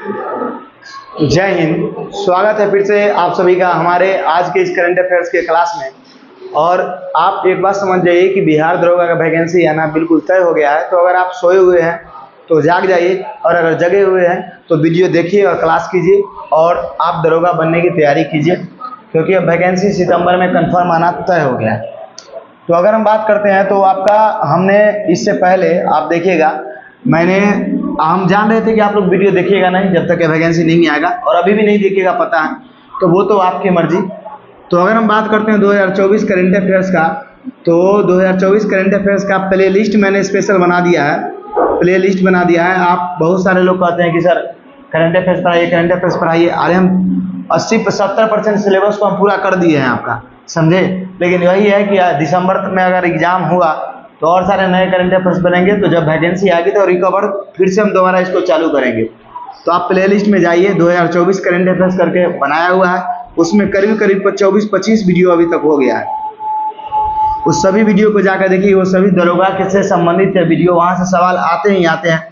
जय हिंद। स्वागत है फिर से आप सभी का हमारे आज के इस करंट अफेयर्स के क्लास में। और आप एक बात समझ जाइए कि बिहार दरोगा का वैकेंसी आना बिल्कुल तय हो गया है। तो अगर आप सोए हुए हैं तो जाग जाइए, और अगर जगे हुए हैं तो वीडियो देखिए और क्लास कीजिए और आप दरोगा बनने की तैयारी कीजिए, क्योंकि अब वैकेंसी सितंबर में कंफर्म आना तय हो गया है। तो अगर हम बात करते हैं तो आपका हमने इससे पहले आप देखिएगा, हम जान रहे थे कि आप लोग वीडियो देखिएगा नहीं जब तक वैकेंसी नहीं आएगा, और अभी भी नहीं देखिएगा, पता है, तो वो तो आपकी मर्जी। तो अगर हम बात करते हैं 2024 करंट अफेयर्स का, तो 2024 करंट अफेयर्स का प्ले लिस्ट मैंने स्पेशल बना दिया है, प्ले लिस्ट बना दिया है। आप बहुत सारे लोग कहते हैं कि सर करंट अफेयर्स पढ़ाइए, करंट अफेयर्स पढ़ाइए। अरे हम 80-70% सिलेबस को हम पूरा कर दिए हैं आपका, समझे। लेकिन वही है कि दिसंबर में अगर एग्जाम हुआ तो और सारे नए करंट अफेयर्स बनेंगे, तो जब वैकेंसी आएगी तो रिकवर फिर से हम दोबारा इसको चालू करेंगे। तो आप प्ले लिस्ट में जाइए, 2024 करंट अफेयर्स करके बनाया हुआ है, उसमें करीब 24-25 वीडियो अभी तक हो गया है। उस सभी वीडियो को जाकर देखिए, वो सभी दरोगा से संबंधित है वीडियो, वहाँ से सवाल आते ही आते हैं।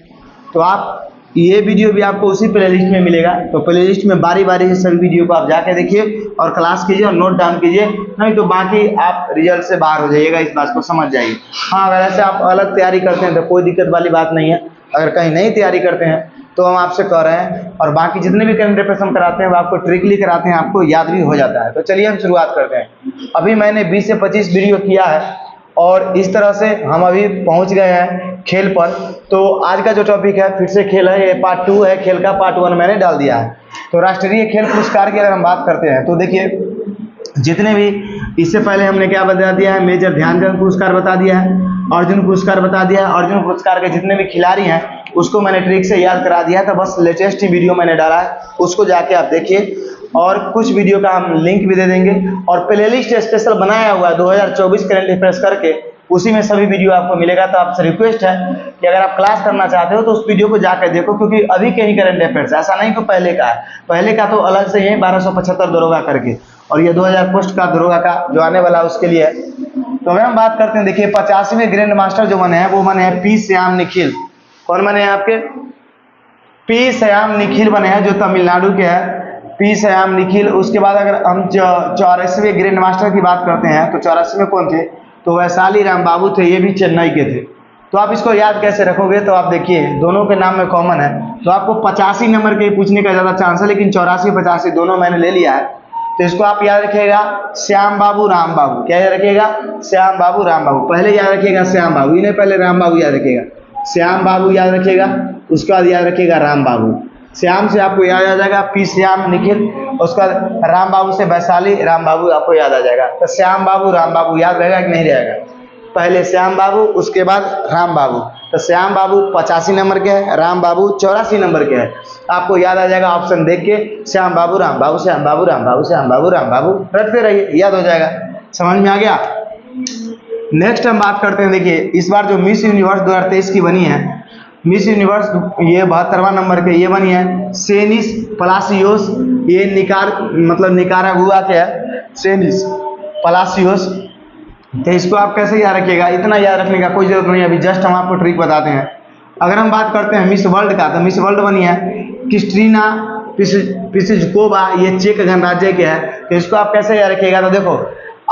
तो आप ये वीडियो भी आपको उसी प्लेलिस्ट में मिलेगा। तो प्लेलिस्ट में बारी बारी से सभी वीडियो को आप जाके देखिए और क्लास कीजिए और नोट डाउन कीजिए, नहीं तो बाकी आप रिजल्ट से बाहर हो जाइएगा, इस बात को समझ जाइए। हाँ, अगर ऐसे आप अलग तैयारी करते हैं तो कोई दिक्कत वाली बात नहीं है। अगर कहीं नहीं तैयारी करते हैं तो हम आपसे कह रहे हैं, और बाकी जितने भी करंट अफेयर्स हम कराते हैं वो आपको ट्रिकली कराते हैं, आपको याद भी हो जाता है। तो चलिए हम शुरुआत करते हैं। अभी मैंने 20 से 25 वीडियो किया है और इस तरह से हम अभी पहुंच गए हैं खेल पर। तो आज का जो टॉपिक है फिर से खेल है, ये पार्ट 2 है, खेल का पार्ट 1 मैंने डाल दिया है। तो राष्ट्रीय खेल पुरस्कार की अगर हम बात करते हैं तो देखिए, जितने भी इससे पहले हमने क्या बता दिया है, मेजर ध्यानचंद पुरस्कार बता दिया है, अर्जुन पुरस्कार बता दिया है। अर्जुन पुरस्कार के जितने भी खिलाड़ी हैं उसको मैंने ट्रिक से याद करा दिया है, तो बस लेटेस्ट ही वीडियो मैंने डाला है, उसको जाके आप देखिए। और कुछ वीडियो का हम लिंक भी दे देंगे, और प्लेलिस्ट स्पेशल बनाया हुआ है 2024 करंट अफेयर्स करके, उसी में सभी वीडियो आपको मिलेगा। तो आपसे रिक्वेस्ट है कि अगर आप क्लास करना चाहते हो तो उस वीडियो को जाकर देखो, क्योंकि अभी के ही करंट अफेयर्स, ऐसा नहीं तो पहले का है। पहले का तो अलग से ही है 1275 दरोगा करके, और ये 2000 पोस्ट का दरोगा का जो आने वाला है उसके लिए है। तो अगर हम बात करते हैं, देखिए 85वें ग्रैंड मास्टर जो बने हैं वो बने हैं पी श्याम निखिल। कौन बने हैं आपके? पी श्याम निखिल बने हैं, जो तमिलनाडु के हैं, पी श्याम निखिल। उसके बाद अगर हम 84वें ग्रैंड मास्टर की बात करते हैं तो 84वें कौन थे? तो वैशाली राम बाबू थे, ये भी चेन्नई के थे। तो आप इसको याद कैसे रखोगे? तो आप देखिए दोनों के नाम में कॉमन है, तो आपको 85 नंबर के पूछने का ज़्यादा चांस है, लेकिन 84-85 दोनों मैंने ले लिया है। तो इसको आप याद रखिएगा, श्याम बाबू राम बाबू। क्या याद रखिएगा? श्याम बाबू राम बाबू। पहले याद रखिएगा श्याम बाबू, इन्हें पहले राम बाबू याद रखिएगा। श्याम बाबू याद रखिएगा, उसके बाद याद रखिएगा राम बाबू। श्याम से आपको याद आ जाएगा पी श्याम निखिल, उसके बाद राम बाबू से वैशाली राम बाबू आपको याद आ जाएगा। तो श्याम बाबू राम बाबू याद रहेगा कि नहीं रहेगा? पहले श्याम बाबू, उसके बाद राम बाबू। तो श्याम बाबू 85 नंबर के है, राम बाबू 84 नंबर के है। आपको याद आ जाएगा ऑप्शन देख के, श्याम बाबू राम बाबू, श्याम बाबू राम बाबू, श्याम बाबू राम बाबू, रटते रहिए, याद हो जाएगा। समझ में आ गया? नेक्स्ट हम बात करते हैं, देखिए इस बार जो मिस यूनिवर्स 2023 की बनी है, मिस यूनिवर्स ये 72वां नंबर के ये बनी है सेनिस पलासियोस। ये निकारागुआ के है, सेनिस पलासियोस। तो इसको आप कैसे याद रखिएगा? इतना याद रखने का कोई जरूरत नहीं, अभी जस्ट हम आपको ट्रिक बताते हैं। अगर हम बात करते हैं मिस वर्ल्ड का, तो मिस वर्ल्ड बनी है क्रिस्टीना पिस्जिकोवा, ये चेक गणराज्य के है। तो इसको आप कैसे याद रखिएगा? तो देखो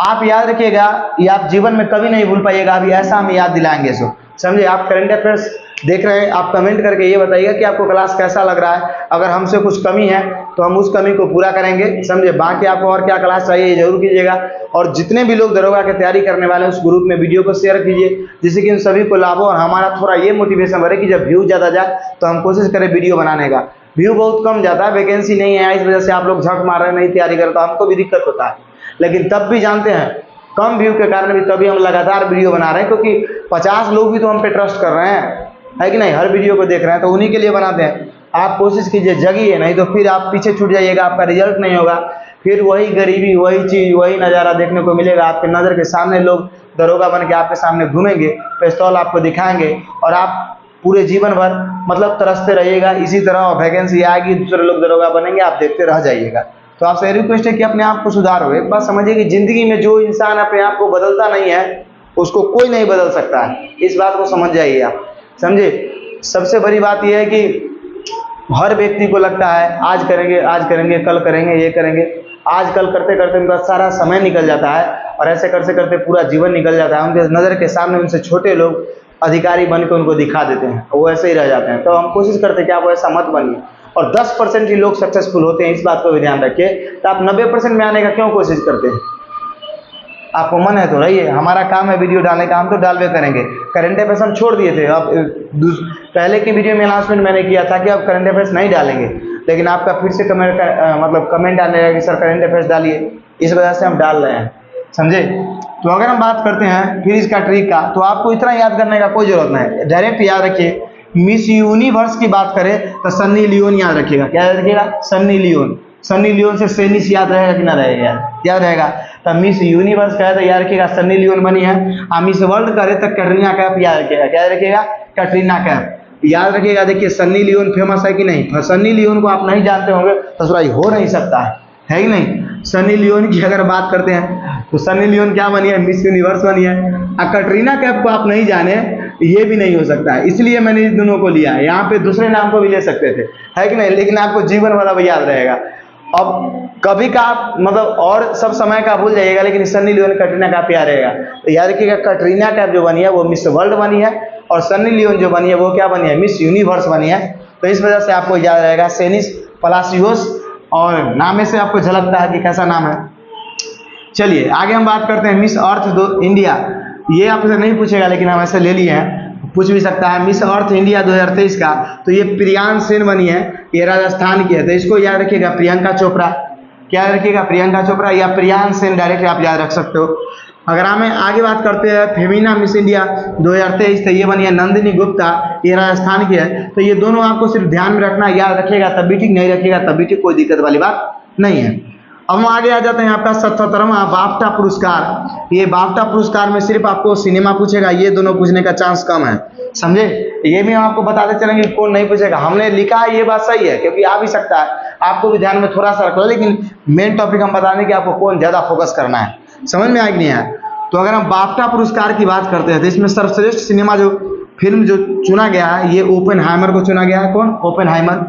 आप याद रखिएगा, ये आप जीवन में कभी नहीं भूल पाइएगा, अभी ऐसा हम याद दिलाएंगे। सो समझे, आप करंट अफेयर्स देख रहे हैं, आप कमेंट करके ये बताइएगा कि आपको क्लास कैसा लग रहा है। अगर हमसे कुछ कमी है तो हम उस कमी को पूरा करेंगे, समझे। बाकी आपको और क्या क्लास चाहिए ये जरूर कीजिएगा, और जितने भी लोग दरोगा की तैयारी करने वाले हैं उस ग्रुप में वीडियो को शेयर कीजिए, जिससे कि उन सभी को लाभ हो, और हमारा थोड़ा ये मोटिवेशन बढ़े कि जब व्यू ज़्यादा जाए तो हम कोशिश करें वीडियो बनाने का। व्यू बहुत कम जाता है, वैकेंसी नहीं है, इस वजह से आप लोग झक मार रहे हैं, नहीं तैयारी करते, तो हमको भी दिक्कत होता है। लेकिन तब भी जानते हैं, कम व्यू के कारण भी तभी हम लगातार वीडियो बना रहे हैं, क्योंकि 50 लोग भी तो हम पे ट्रस्ट कर रहे हैं, है कि नहीं, हर वीडियो को देख रहे हैं, तो उन्हीं के लिए बनाते हैं। आप कोशिश कीजिए, जगिए, नहीं तो फिर आप पीछे छूट जाइएगा, आपका रिजल्ट नहीं होगा, फिर वही गरीबी, वही चीज़, वही नज़ारा देखने को मिलेगा। आपके नज़र के सामने लोग दरोगा बन के आपके सामने घूमेंगे, पिस्तौल आपको दिखाएंगे, और आप पूरे जीवन भर तरसते रहिएगा इसी तरह, और वैकेंसी आएगी, दूसरे लोग दरोगा बनेंगे, आप देखते रह जाइएगा। तो आपसे रिक्वेस्ट है कि अपने आप को सुधारो। एक बात समझिए कि जिंदगी में जो इंसान अपने आप को बदलता नहीं है उसको कोई नहीं बदल सकता है, इस बात को समझ जाइए आप, समझे। सबसे बड़ी बात यह है कि हर व्यक्ति को लगता है आज करेंगे कल करेंगे, ये करेंगे, आज कल करते करते उनका सारा समय निकल जाता है और ऐसे करते करते पूरा जीवन निकल जाता है। उनके नज़र के सामने उनसे छोटे लोग अधिकारी बन के उनको दिखा देते हैं, वो ऐसे ही रह जाते हैं। तो हम कोशिश करते हैं कि आप ऐसा मत बनिए, और 10% ही लोग सक्सेसफुल होते हैं, इस बात को भी ध्यान रखिए। तो आप 90% में आने का क्यों कोशिश करते हैं? आपको मन है तो रहिए, हमारा काम है वीडियो डालने का, हम तो डालवे करेंगे। करंट अफेयर्स हम छोड़ दिए थे, अब पहले की वीडियो में अनाउंसमेंट मैंने किया था कि अब करंट अफेयर्स नहीं डालेंगे, लेकिन आपका फिर से कमेंट आने लगा कि सर करंट अफेयर्स डालिए, इस वजह से हम डाल रहे हैं, समझे। तो अगर हम बात करते हैं फिर इसका ट्रिक का, तो आपको इतना याद करने का कोई जरूरत नहीं, डायरेक्ट याद रखिए। मिस यूनिवर्स की बात करें तो सन्नी लियोन याद रखिएगा। क्या याद रखिएगा? सन्नी लियोन। सन्नी लियोन से सेनिस याद रहेगा कि ना रहेगा? याद रहेगा। तो मिस यूनिवर्स कहे तो याद रखिएगा सन्नी लियोन बनी है। मिस वर्ल्ड करे तो कैटरीना कैफ याद रखिएगा। क्या याद रखिएगा? कैटरीना कैफ याद रखिएगा। देखिए सन्नी लियोन फेमस है कि नहीं? सन्नी लियोन को आप नहीं जानते होंगे तो थोड़ा हो नहीं सकता है कि नहीं? सन्नी लियोन की अगर बात करते हैं तो सन्नी लियोन क्या बनी है? मिस यूनिवर्स बनी है। और कैटरीना कैफ को आप नहीं जाने, ये भी नहीं हो सकता है, इसलिए मैंने इस दोनों को लिया है। यहाँ पे दूसरे नाम को भी ले सकते थे, है कि नहीं? लेकिन आपको जीवन वाला भी याद रहेगा। अब कभी का आप मतलब और सब समय का भूल जाइएगा, लेकिन सन्नी लियोन कैटरीना कैफ याद रहेगा। तो याद रखिएगा कैटरीना कैफ जो बनी है वो मिस वर्ल्ड बनी है, और सन्नी लियोन जो बनी है वो क्या बनी है? मिस यूनिवर्स बनी है। तो इस वजह से आपको याद रहेगा सेनिस पलासियोस, और नाम से आपको झलकता है कि कैसा नाम है। चलिए आगे हम बात करते हैं मिस अर्थ इंडिया। ये आपसे नहीं पूछेगा, लेकिन हम ऐसे ले लिए हैं, पूछ भी सकता है। मिस अर्थ इंडिया 2023 का तो ये प्रियांक सेन बनी है, ये राजस्थान की है। तो इसको याद रखिएगा प्रियंका चोपड़ा। क्या याद रखिएगा? प्रियंका चोपड़ा या प्रियांक सेन, डायरेक्ट आप याद रख सकते हो। अगर हमें आगे बात करते हैं फेमिना मिस इंडिया 2023, तो ये बनी है नंदिनी गुप्ता, ये राजस्थान की है। तो ये दोनों आपको सिर्फ ध्यान में रखना, याद रखिएगा तब भी ठीक, नहीं रखिएगा तब भी ठीक, कोई दिक्कत वाली बात नहीं है। अब हम आगे आ जाते हैं आपका 77वां बाफ्टा पुरस्कार। ये बाफ्टा पुरस्कार में सिर्फ आपको सिनेमा पूछेगा, ये दोनों पूछने का चांस कम है, समझे। ये भी हम आपको बताते चलेंगे कौन नहीं पूछेगा। हमने लिखा है ये बात सही है, क्योंकि आ भी सकता है, आपको भी ध्यान में थोड़ा सा रख लो, लेकिन मेन टॉपिक हम बताने कि आपको कौन ज्यादा फोकस करना है, समझ में आया कि नहीं है। तो अगर हम बाफ्टा पुरस्कार की बात करते हैं तो इसमें सर्वश्रेष्ठ सिनेमा जो फिल्म जो चुना गया है, ये ओपेनहाइमर को चुना गया है। कौन? ओपेनहाइमर।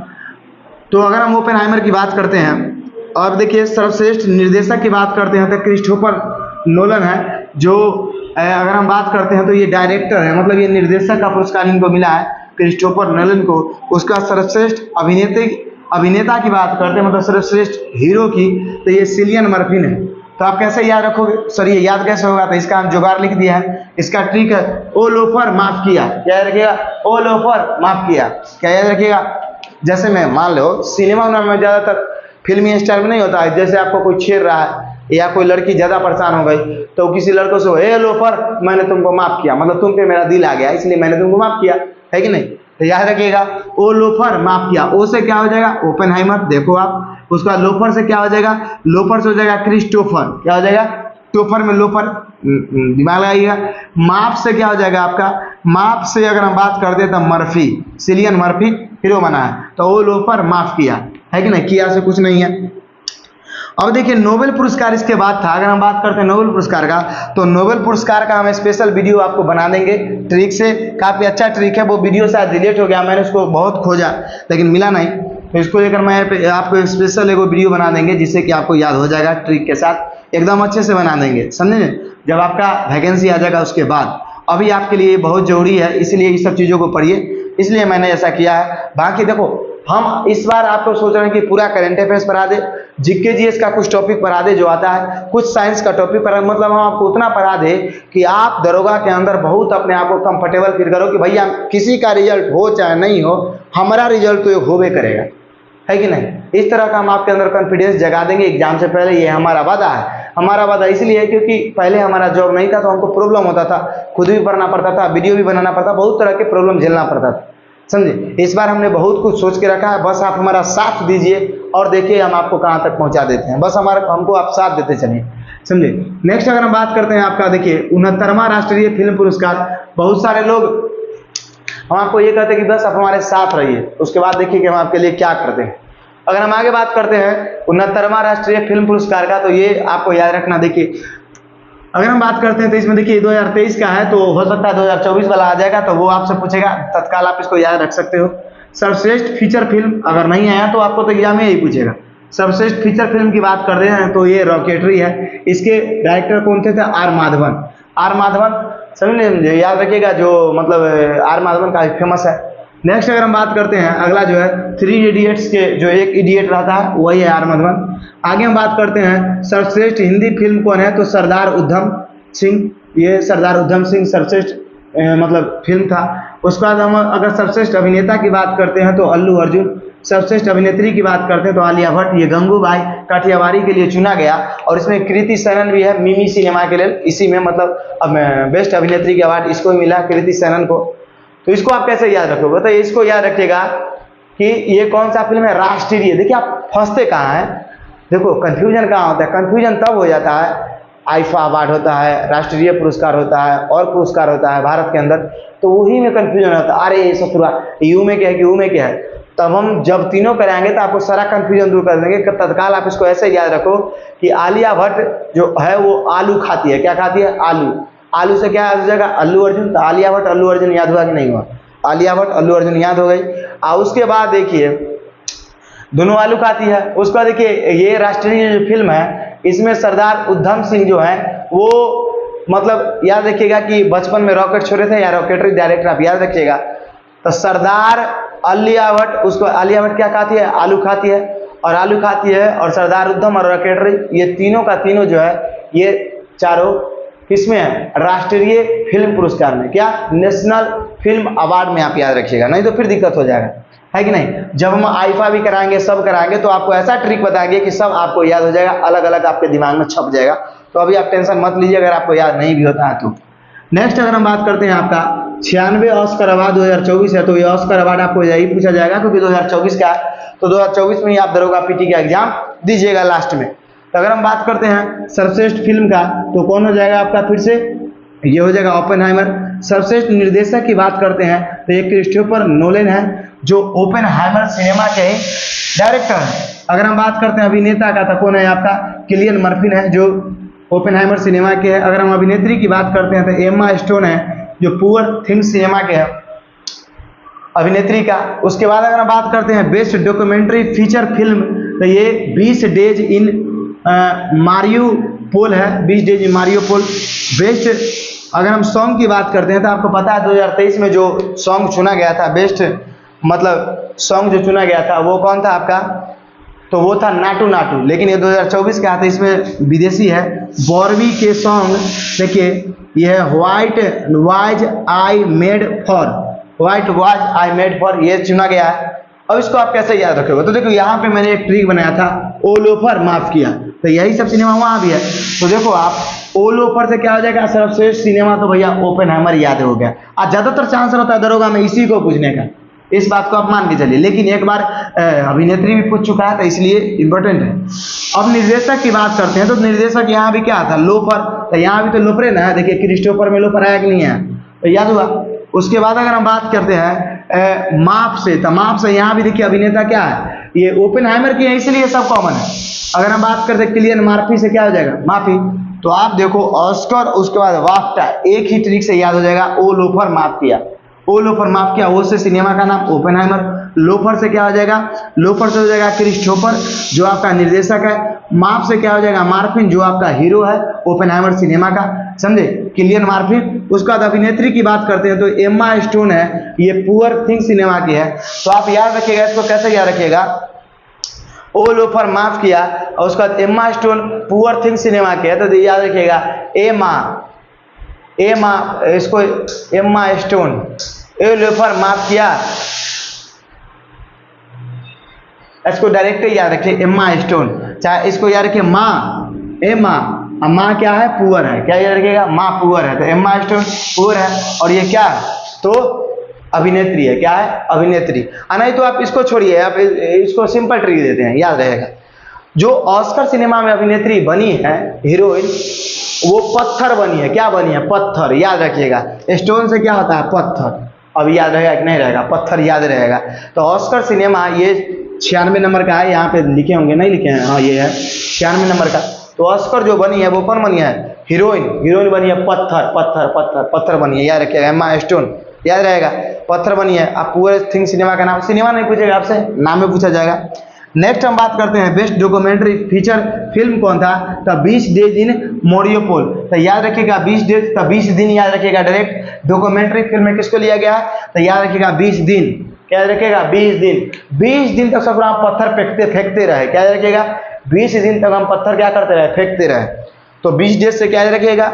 तो अगर हम ओपेनहाइमर की बात करते हैं, और देखिए सर्वश्रेष्ठ निर्देशक की बात करते हैं तो क्रिस्टोफर नोलन है। जो अगर हम बात करते हैं तो ये डायरेक्टर है, मतलब ये निर्देशक का पुरस्कार इनको मिला है क्रिस्टोफर नोलन को। उसका सर्वश्रेष्ठ अभिनेता की बात करते हैं, मतलब सर्वश्रेष्ठ हीरो की, तो ये सिलियन मर्फी है। तो आप कैसे याद रखोगे? सर ये याद कैसे होगा? तो इसका हम जुगाड़ लिख दिया है। इसका ट्रिक है ओ लोफर माफ किया। क्या याद रखिएगा? ओ लोफर माफ किया। क्या याद रखिएगा? जैसे मैं मान लो सिनेमा में ज्यादातर फिल्मी स्टाइल में नहीं होता है, जैसे आपको कोई छेड़ रहा है या कोई लड़की ज्यादा परेशान हो गई तो किसी लड़कों से ए लोफर मैंने तुमको माफ किया, मतलब तुम पे मेरा दिल आ गया इसलिए मैंने तुमको माफ किया, है कि नहीं? तो याद रखिएगा ओ लोफर माफ किया। ओ से क्या हो जाएगा? ओपेनहाइमर। देखो आप, उसका लोफर से क्या हो जाएगा? लोफर से हो जाएगा क्रिस्टोफर। क्या हो जाएगा? टोफर में लोफर, दिमाग लगाइएगा। माफ से क्या हो जाएगा आपका? माफ से अगर हम बात करते हैं तो मर्फी, सिलियन मर्फी हीरो बना है। तो वो लोफर माफ किया, है कि नहीं? किया से कुछ नहीं है। अब देखिए नोबेल पुरस्कार इसके बाद था। अगर हम बात करते हैं नोबेल पुरस्कार का, तो नोबेल पुरस्कार का हम स्पेशल वीडियो आपको बना देंगे ट्रिक से। काफी अच्छा ट्रिक है, वो वीडियो शायद डिलीट हो गया, मैंने उसको बहुत खोजा लेकिन मिला नहीं। तो इसको लेकर मैं आपको स्पेशल एगो वीडियो बना देंगे जिससे कि आपको याद हो जाएगा, ट्रिक के साथ एकदम अच्छे से बना देंगे, समझे? जब आपका वैकेंसी आ जाएगा उसके बाद। अभी आपके लिए बहुत जरूरी है, इसलिए इस सब चीज़ों को पढ़िए, इसलिए मैंने ऐसा किया है। बाकी देखो हम इस बार आपको सोच रहे हैं कि पूरा करंट अफेयर्स पढ़ा दे, जीके जीएस का कुछ टॉपिक पढ़ा दे जो आता है, कुछ साइंस का टॉपिक पढ़ा, मतलब हम आपको उतना पढ़ा दे कि आप दरोगा के अंदर बहुत अपने आप को कंफर्टेबल फील करो कि भैया किसी का रिजल्ट हो चाहे नहीं हो, हमारा रिजल्ट तो ये होबे करेगा, है कि नहीं? इस तरह का हम आपके अंदर कॉन्फिडेंस जगा देंगे एग्जाम से पहले। ये हमारा वादा है। हमारा वादा इसलिए है क्योंकि पहले हमारा जॉब नहीं था तो हमको प्रॉब्लम होता था, खुद भी पढ़ना पड़ता था, वीडियो भी बनाना पड़ता, बहुत तरह के प्रॉब्लम झेलना पड़ता था, समझे? इस बार हमने बहुत कुछ सोच के रखा है, बस आप हमारा साथ दीजिए और देखिए हम आपको कहाँ तक पहुँचा देते हैं। बस हमको आप साथ देते चलिए, समझे? नेक्स्ट अगर हम बात करते हैं आपका, देखिए 69वां राष्ट्रीय फिल्म पुरस्कार। बहुत सारे लोग हम आपको ये कहते हैं कि बस आप हमारे साथ रहिए, उसके बाद देखिए कि हम आपके लिए क्या करते हैं। अगर हम आगे बात करते हैं 69वां राष्ट्रीय फिल्म पुरस्कार का, तो ये आपको याद रखना। देखिए अगर हम बात करते हैं तो इसमें देखिए 2023 का है, तो हो सकता है 2024 वाला आ जाएगा, तो वो आपसे पूछेगा, तत्काल आप इसको याद रख सकते हो। सर्वश्रेष्ठ फीचर फिल्म अगर नहीं आया तो आपको तो एग्जाम में यही पूछेगा। सर्वश्रेष्ठ फीचर फिल्म की बात कर रहे हैं तो ये रॉकेटरी है। इसके डायरेक्टर कौन थे? आर माधवन। आर माधवन समझे, याद रखिएगा, जो मतलब आर माधवन काफी फेमस है। नेक्स्ट अगर हम बात करते हैं, अगला जो है 3 इडियट्स के जो एक इडियट रहता है वही है आर माधवन। आगे हम बात करते हैं सर्वश्रेष्ठ हिंदी फिल्म कौन है? तो सरदार उधम सिंह। ये सरदार उधम सिंह सर्वश्रेष्ठ मतलब फिल्म था। उसके बाद हम अगर सर्वश्रेष्ठ अभिनेता की बात करते हैं तो अल्लू अर्जुन। सर्वश्रेष्ठ अभिनेत्री की बात करते हैं तो आलिया भट्ट। ये गंगूबाई काठियावाड़ी के लिए चुना गया और इसमें कृति सेनन भी है मिमी सिनेमा के लिए। इसी में मतलब बेस्ट अभिनेत्री का अवार्ड इसको मिला, कृति सेनन को। तो इसको आप कैसे याद रखोगे? तो इसको याद रखिएगा कि ये कौन सा फिल्म है? राष्ट्रीय। देखिए आप फंसते कहाँ हैं, देखो कंफ्यूजन कहाँ होता है? कंफ्यूजन तब हो जाता है, आईफा अवार्ड होता है, राष्ट्रीय पुरस्कार होता है और पुरस्कार होता है भारत के अंदर, तो वही में कंफ्यूजन होता है। अरे ये ससुरा यू में क्या है कि यू में क्या है? तब हम जब तीनों कराएंगे तो आपको सारा कंफ्यूजन दूर कर देंगे। तत्काल आप इसको ऐसे याद रखो कि आलिया भट्ट जो है वो आलू खाती है। क्या खाती है? आलू। आलू से क्या हो जाएगा? अल्लू अर्जुन। तो आलिया भट्ट अल्लू अर्जुन याद हुआ कि नहीं हुआ? आलिया भट्ट अल्लू अर्जुन याद हो गई। और उसके बाद देखिए दोनों आलू खाती है। उसके बाद देखिए ये राष्ट्रीय जो फिल्म है इसमें सरदार उधम सिंह जो है वो मतलब याद रखिएगा कि बचपन में रॉकेट छोड़े थे या रॉकेटरी डायरेक्टर, आप याद रखिएगा। तो सरदार आलिया भट्ट, उसको आलिया भट्ट क्या खाती है? आलू खाती है। और आलू खाती है और सरदार उधम और रॉकेटरी ये तीनों का तीनों जो है ये चारों किसमें है? राष्ट्रीय फिल्म पुरस्कार में। क्या? नेशनल फिल्म अवार्ड में आप याद रखिएगा, नहीं तो फिर दिक्कत हो जाएगा, है कि नहीं? जब हम आईफा भी कराएंगे सब कराएंगे तो आपको ऐसा ट्रिक बताएंगे कि सब आपको याद हो जाएगा, अलग अलग आपके दिमाग में छप जाएगा। तो अभी आप टेंशन मत लीजिए अगर आपको याद नहीं भी होता है तो। नेक्स्ट अगर हम बात करते हैं आपका 96 ऑस्कर अवार्ड 2024 है, तो ये ऑस्कर अवार्ड आपको यही पूछा जाएगा क्योंकि 2024 का है, तो 2024 में ही आप दरोगा पीटी का एग्जाम दीजिएगा लास्ट में। तो अगर हम बात करते हैं सर्वश्रेष्ठ फिल्म का तो कौन हो जाएगा आपका? फिर से ये हो जाएगा ओपेनहाइमर। सर्वश्रेष्ठ निर्देशक की बात करते हैं तो ये क्रिस्टोफर नोलन है जो ओपेनहाइमर सिनेमा के डायरेक्टर है। अगर हम बात करते हैं अभिनेता का तो कौन है आपका? किलियन मर्फी है जो ओपेनहाइमर सिनेमा के है। अगर हम अभिनेत्री की बात करते हैं तो एम्मा स्टोन है जो पुअर थिंग्स सिनेमा के है अभिनेत्री का। उसके बाद अगर हम बात करते हैं बेस्ट डॉक्यूमेंट्री फीचर फिल्म तो ये 20 डेज इन मारियोपोल है, 20 डेज इन मारियोपोल। बेस्ट अगर हम सॉन्ग की बात करते हैं तो आपको पता है 2023 में जो सॉन्ग चुना गया था, बेस्ट मतलब सॉन्ग जो चुना गया था वो कौन था आपका? तो वो था नाटू नाटू। लेकिन ये 2024 का था, इसमें विदेशी है। बॉर्बी के सॉन्ग देखिए ये है white was I made for, white was I made for, ये चुना गया है। अब इसको आप कैसे याद रखोगे? तो देखो यहाँ पे मैंने एक ट्रिक बनाया था, ऑल ओवर माफ किया, तो यही सब सिनेमा वहाँ भी है। तो देखो आप ऑल ओवर से क्या हो जाएगा? सर्वश्रेष्ठ सिनेमा तो भैया ओपेनहाइमर याद हो गया। आज ज्यादातर चांस रहता है दरोगा में इसी को पूछने का, इस बात को आप मान के चलिए। लेकिन एक बार अभिनेत्री भी पूछ चुका है तो इसलिए इम्पोर्टेंट है। अब निर्देशक की बात करते हैं तो निर्देशक यहाँ भी क्या था? लोफर। तो यहाँ भी तो लोफरे ना है, देखिए क्रिस्टोफर में लोफर आया कि नहीं है, तो याद हुआ। उसके बाद अगर हम बात करते हैं माप से, तो माप से यहाँ भी देखिए अभिनेता क्या है? ये ओपेनहाइमर की है इसलिए सब कॉमन है। अगर हम बात करते हैं किलियन मर्फी से क्या हो जाएगा? माफी। तो आप देखो ऑस्कर उसके बाद वाफ्टा, एक ही ट्रिक से याद हो जाएगा। ओ लोफर माफ किया, ओ लोफर माफ किया, वो से सिनेमा का नाम ओपेनहाइमर। लोफर से क्या हो जाएगा? लोफर से हो जाएगा क्रिस्टोफर जो आपका निर्देशक है। माफ से क्या हो जाएगा? मार्फिन जो आपका हीरो है ओपेनहाइमर सिनेमा का, समझे? Cillian Murphy. उसके बाद अभिनेत्री की बात करते हैं तो एम्मा स्टोन है, ये पुअर थिंग्स सिनेमा की है। तो आप याद रखिएगा, इसको कैसे याद रखिएगा? ओ लोफर माफ किया और उसके बाद Emma stone poor things cinema की है, तो याद रखिएगा एमा इसको एम्मा स्टोन, ए लोफर माफ किया, इसको डायरेक्ट याद रखिए एम्मा स्टोन। चाहे इसको याद रखिए माँ, एमा, माँ क्या है? पुअर है। क्या याद रखिएगा? माँ पुअर है, तो एम्मा स्टोन पुअर है। और ये क्या है? तो अभिनेत्री है। क्या है? अभिनेत्री। नहीं तो आप इसको छोड़िए, आप इसको सिंपल ट्रिक देते हैं, याद रहेगा। जो ऑस्कर सिनेमा में अभिनेत्री बनी है हीरोइन, वो पत्थर बनी है। क्या बनी है? पत्थर। याद रखिएगा, स्टोन से क्या होता है? पत्थर। अब याद रहेगा कि नहीं रहेगा? पत्थर याद रहेगा। तो ऑस्कर सिनेमा ये 96 नंबर का है, यहाँ पे लिखे होंगे, नहीं लिखे हैं? हाँ ये है 96 नंबर का। तो ऑस्कर जो बनी है वो कौन बनी है? हीरोइन। हीरोइन बनी है पत्थर, पत्थर पत्थर पत्थर बनी है, याद रखिएगा एम्मा स्टोन। याद रहेगा, पत्थर बनी है। आप पूरे थिंग सिनेमा का नाम, सिनेमा नहीं पूछेगा आपसे, नाम में पूछा जाएगा। नेक्स्ट हम बात करते हैं बेस्ट डॉक्यूमेंट्री फीचर फिल्म कौन था, द 20 डेज इन मोरियोपोल। तो याद रखिएगा 20 डेज, तो 20 दिन याद रखिएगा। डायरेक्ट डॉक्यूमेंट्री फिल्म में किसको लिया गया है, तो याद रखिएगा 20 दिन, क्या याद रखिएगा 20 दिन। 20 दिन तक सब आप पत्थर फेंकते रहे, क्या याद रखिएगा 20 दिन तक हम पत्थर क्या करते रहे, फेंकते रहे। तो 20 डेज से क्या याद रखिएगा,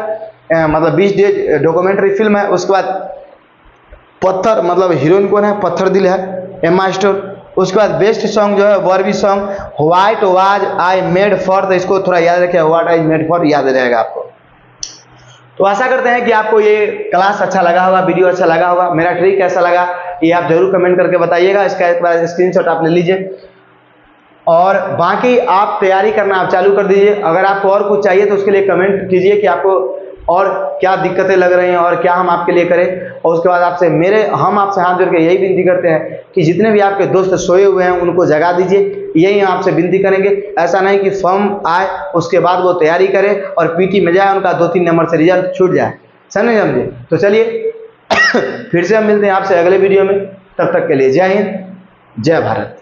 मतलब 20 डेज डॉक्यूमेंट्री फिल्म है। उसके बाद पत्थर मतलब हीरोइन कौन है, पत्थर दिल है, एम्मा स्टोन। उसके बाद बेस्ट सॉन्ग जो है Verba song what was I made for, तो इसको थोड़ा याद रखिए, व्हाट आई मेड फॉर याद रहेगा आपको। तो आशा करते हैं कि आपको ये क्लास अच्छा लगा होगा, वीडियो अच्छा लगा होगा। मेरा ट्रिक कैसा लगा ये आप जरूर कमेंट करके बताइएगा। इसका एक बार स्क्रीनशॉट आप ले लीजिए और बाकी आप तैयारी करना आप चालू कर दीजिए। अगर आपको और कुछ चाहिए तो उसके लिए कमेंट कीजिए कि आपको और क्या दिक्कतें लग रही हैं और क्या हम आपके लिए करें। और उसके बाद हम आपसे हाथ जोड़ के यही विनती करते हैं कि जितने भी आपके दोस्त सोए हुए हैं उनको जगा दीजिए, यही हम आपसे विनती करेंगे। ऐसा नहीं कि फॉर्म आए उसके बाद वो तैयारी करें और पीटी में जाए, उनका 2-3 नंबर से रिजल्ट छूट जाए। समझे? तो चलिए फिर से हम मिलते हैं आपसे अगले वीडियो में। तब तक के लिए जय हिंद, जय भारत।